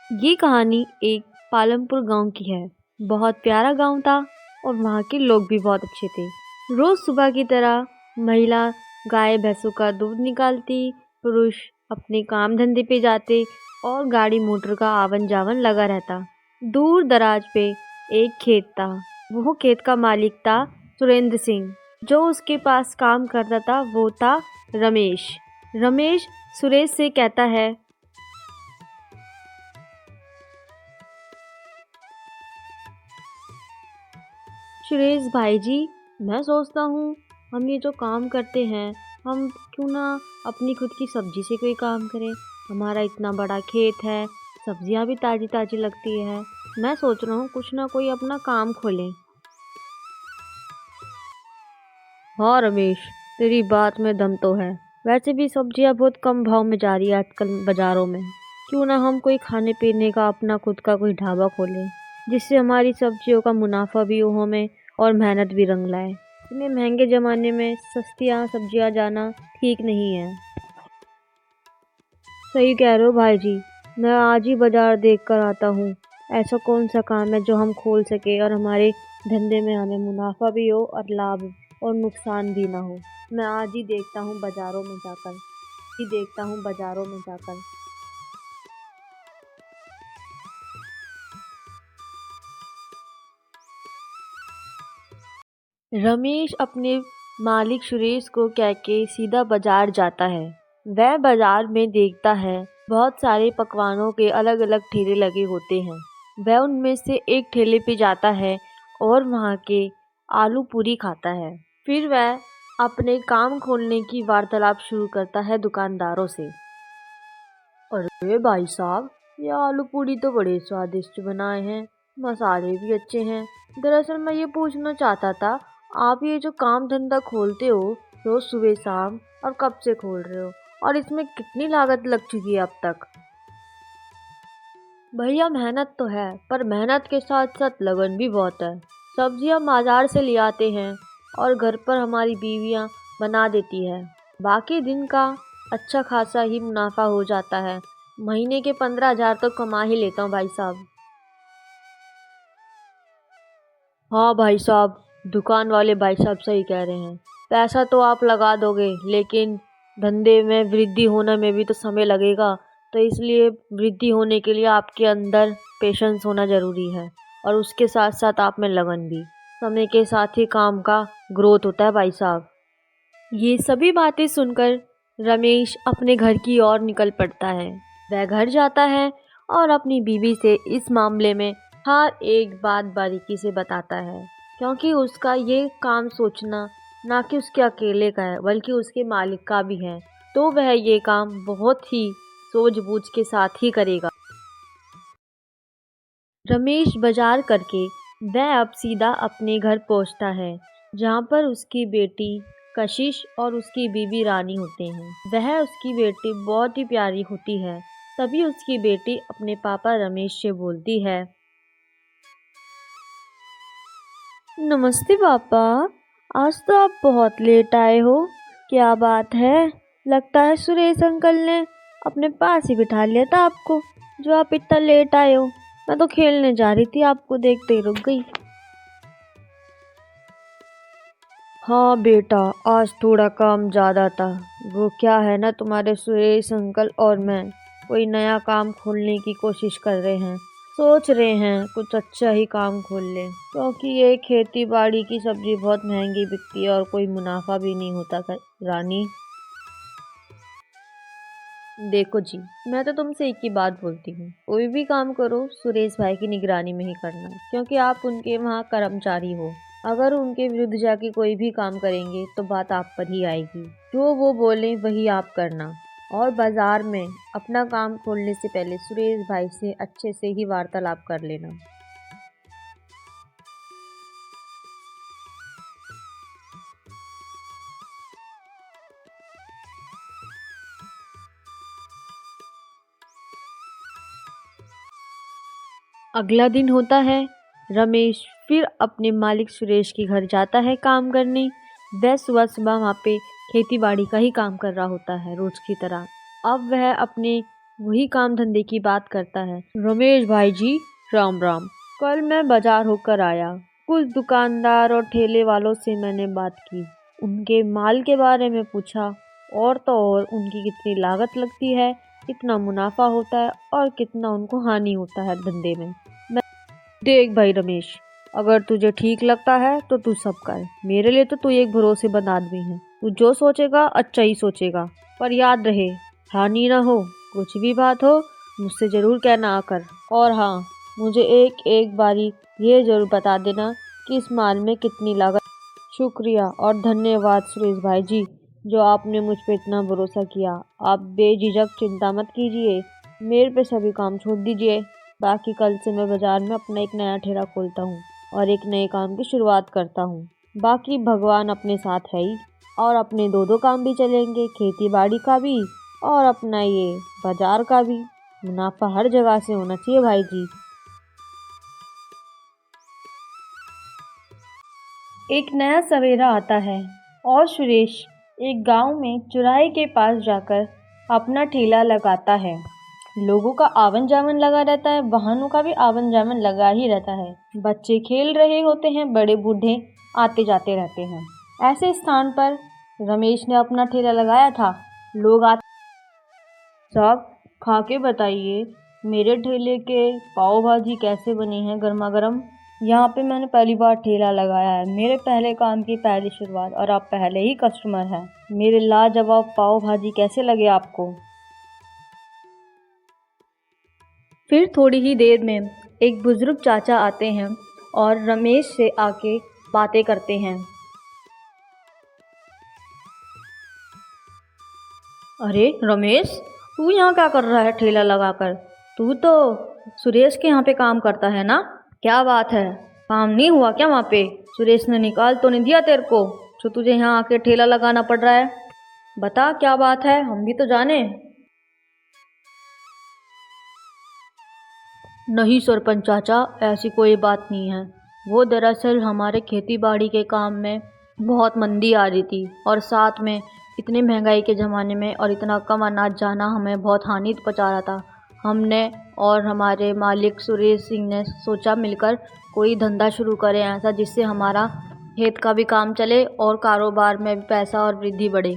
ये कहानी एक पालमपुर गांव की है। बहुत प्यारा गांव था और वहाँ के लोग भी बहुत अच्छे थे। रोज सुबह की तरह महिला गाय भैंसों का दूध निकालती, पुरुष अपने काम धंधे पे जाते और गाड़ी मोटर का आवन जावन लगा रहता। दूर दराज पे एक खेत था। वो खेत का मालिक था सुरेंद्र सिंह। जो उसके पास काम करता था वो था रमेश। रमेश सुरेश से कहता है, सुरेश भाई जी, मैं सोचता हूँ हम ये जो काम करते हैं, हम क्यों ना अपनी खुद की सब्जी से कोई काम करें। हमारा इतना बड़ा खेत है, सब्जियाँ भी ताज़ी ताज़ी लगती है। मैं सोच रहा हूँ कुछ ना कोई अपना काम खोलें। हाँ रमेश, तेरी बात में दम तो है। वैसे भी सब्जियाँ बहुत कम भाव में जा रही है आजकल बाज़ारों में। क्यों ना हम कोई खाने पीने का अपना खुद का कोई ढाबा खोलें, जिससे हमारी सब्जियों का मुनाफा भी हो हमें और मेहनत भी रंग लाए। इतने महंगे ज़माने में सस्तियाँ सब्जियाँ जाना ठीक नहीं है। सही कह रहे हो भाई जी, मैं आज ही बाज़ार देख कर आता हूँ। ऐसा कौन सा काम है जो हम खोल सके और हमारे धंधे में हमें मुनाफा भी हो और लाभ और नुकसान भी ना हो। मैं आज ही देखता हूँ बाज़ारों में जाकर। रमेश अपने मालिक सुरेश को कह के सीधा बाजार जाता है। वह बाजार में देखता है बहुत सारे पकवानों के अलग अलग ठेले लगे होते हैं। वह उनमें से एक ठेले पे जाता है और वहाँ के आलू पूरी खाता है। फिर वह अपने काम खोलने की वार्तालाप शुरू करता है दुकानदारों से। अरे भाई साहब, ये आलू पूरी तो बड़े स्वादिष्ट बनाए हैं, मसाले भी अच्छे हैं। दरअसल मैं ये पूछना चाहता था, आप ये जो काम धंधा खोलते हो रोज सुबह शाम, और कब से खोल रहे हो और इसमें कितनी लागत लग चुकी है अब तक? भैया मेहनत तो है, पर मेहनत के साथ साथ लगन भी बहुत है। सब्जियां बाजार से ले आते हैं और घर पर हमारी बीवियां बना देती है। बाकी दिन का अच्छा खासा ही मुनाफा हो जाता है। महीने के 15,000 तो कमा ही लेता हूँ भाई साहब। हाँ भाई साहब, दुकान वाले भाई साहब सही कह रहे हैं। पैसा तो आप लगा दोगे, लेकिन धंधे में वृद्धि होने में भी तो समय लगेगा। तो इसलिए वृद्धि होने के लिए आपके अंदर पेशेंस होना ज़रूरी है और उसके साथ साथ आप में लगन भी। समय के साथ ही काम का ग्रोथ होता है भाई साहब। ये सभी बातें सुनकर रमेश अपने घर की ओर निकल पड़ता है। वह घर जाता है और अपनी बीवी से इस मामले में हर एक बात बारीकी से बताता है, क्योंकि उसका ये काम सोचना ना कि उसके अकेले का है बल्कि उसके मालिक का भी है। तो वह ये काम बहुत ही सूझबूझ के साथ ही करेगा। रमेश बाजार करके वह अब सीधा अपने घर पहुंचता है, जहां पर उसकी बेटी कशिश और उसकी बीबी रानी होते हैं। वह उसकी बेटी बहुत ही प्यारी होती है। तभी उसकी बेटी अपने पापा रमेश से बोलती है, नमस्ते पापा, आज तो आप बहुत लेट आए हो। क्या बात है? लगता है सुरेश अंकल ने अपने पास ही बिठा लिया था आपको, जो आप इतना लेट आए हो। मैं तो खेलने जा रही थी, आपको देखते ही रुक गई। हाँ बेटा, आज थोड़ा काम ज़्यादा था। वो क्या है ना, तुम्हारे सुरेश अंकल और मैं कोई नया काम खोलने की कोशिश कर रहे हैं। सोच रहे हैं कुछ अच्छा ही काम खोल लें, क्योंकि ये खेती बाड़ी की सब्जी बहुत महंगी बिकती है और कोई मुनाफा भी नहीं होता रानी। देखो जी, मैं तो तुमसे एक ही बात बोलती हूँ, कोई भी काम करो सुरेश भाई की निगरानी में ही करना, क्योंकि आप उनके वहाँ कर्मचारी हो। अगर उनके विरुद्ध जाके कोई भी काम करेंगे तो बात आप पर ही आएगी। जो वो बोले वही आप करना। और बाजार में अपना काम खोलने से पहले सुरेश भाई से अच्छे से ही वार्तालाप कर लेना। अगला दिन होता है। रमेश फिर अपने मालिक सुरेश के घर जाता है काम करने। वह सुबह सुबह वहाँ पे खेती बाड़ी का ही काम कर रहा होता है रोज की तरह। अब वह अपने वही काम धंधे की बात करता है। रमेश भाई जी राम राम। कल मैं बाजार होकर आया, कुछ दुकानदार और ठेले वालों से मैंने बात की, उनके माल के बारे में पूछा और तो और उनकी कितनी लागत लगती है, कितना मुनाफा होता है और कितना उनको हानि होता है धंधे में। देख भाई रमेश, अगर तुझे ठीक लगता है तो तू सब कर। मेरे लिए तो तू एक भरोसेमंद आदमी है। तू जो सोचेगा अच्छा ही सोचेगा, पर याद रहे हानि ना हो। कुछ भी बात हो मुझसे जरूर कहना आकर। और हाँ, मुझे एक एक बारी ये जरूर बता देना कि इस माल में कितनी लागत। शुक्रिया और धन्यवाद सुरेश भाई जी, जो आपने मुझ पे इतना भरोसा किया। आप बेझिझक चिंता मत कीजिए, मेरे पे सभी काम छोड़ दीजिए। बाकी कल से मैं बाजार में अपना एक नया ठेला खोलता हूँ और एक नए काम की शुरुआत करता हूँ। बाकी भगवान अपने साथ है ही, और अपने दो काम भी चलेंगे, खेती बाड़ी का भी और अपना ये बाजार का भी। मुनाफा हर जगह से होना चाहिए भाई जी। एक नया सवेरा आता है और सुरेश एक गांव में चौराहे के पास जाकर अपना ठेला लगाता है। लोगों का आवन जावन लगा रहता है, वाहनों का भी आवन जावन लगा ही रहता है। बच्चे खेल रहे होते हैं, बड़े बूढ़े आते जाते रहते हैं। ऐसे स्थान पर रमेश ने अपना ठेला लगाया था। लोग आते, साहब खा के बताइए मेरे ठेले के पाव भाजी कैसे बनी है गर्मा गर्म। यहाँ पे मैंने पहली बार ठेला लगाया है, मेरे पहले काम की पहली शुरुआत और आप पहले ही कस्टमर हैं। मेरे लाजवाब पाव भाजी कैसे लगे आपको। फिर थोड़ी ही देर में एक बुजुर्ग चाचा आते हैं और रमेश से आके बातें करते हैं। अरे रमेश, तू यहाँ क्या कर रहा है ठेला लगाकर? तू तो सुरेश के यहाँ पे काम करता है ना? क्या बात है, काम नहीं हुआ क्या वहाँ पे? सुरेश ने निकाल तो नहीं दिया तेरे को जो तुझे यहाँ आके ठेला लगाना पड़ रहा है? बता क्या बात है, हम भी तो जाने। नहीं सरपंच चाचा, ऐसी कोई बात नहीं है। वो दरअसल हमारे खेती बाड़ी के काम में बहुत मंदी आ रही थी, और साथ में इतनी महंगाई के ज़माने में और इतना कम अनाज जाना हमें बहुत हानि पहुंचा रहा था। हमने और हमारे मालिक सुरेश सिंह ने सोचा मिलकर कोई धंधा शुरू करें ऐसा जिससे हमारा खेत का भी काम चले और कारोबार में भी पैसा और वृद्धि बढ़े।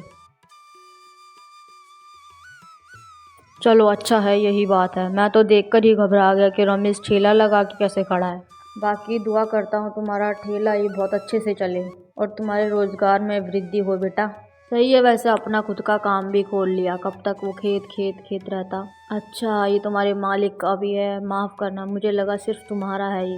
चलो अच्छा है, यही बात है। मैं तो देखकर ही घबरा गया कि रमेश ठेला लगा के कैसे खड़ा है। बाकी दुआ करता हूँ तुम्हारा ठेला ये बहुत अच्छे से चले और तुम्हारे रोजगार में वृद्धि हो बेटा। सही है, वैसे अपना खुद का काम भी खोल लिया, कब तक वो खेत खेत खेत रहता। अच्छा, ये तुम्हारे मालिक का भी है, माफ़ करना, मुझे लगा सिर्फ तुम्हारा है ये।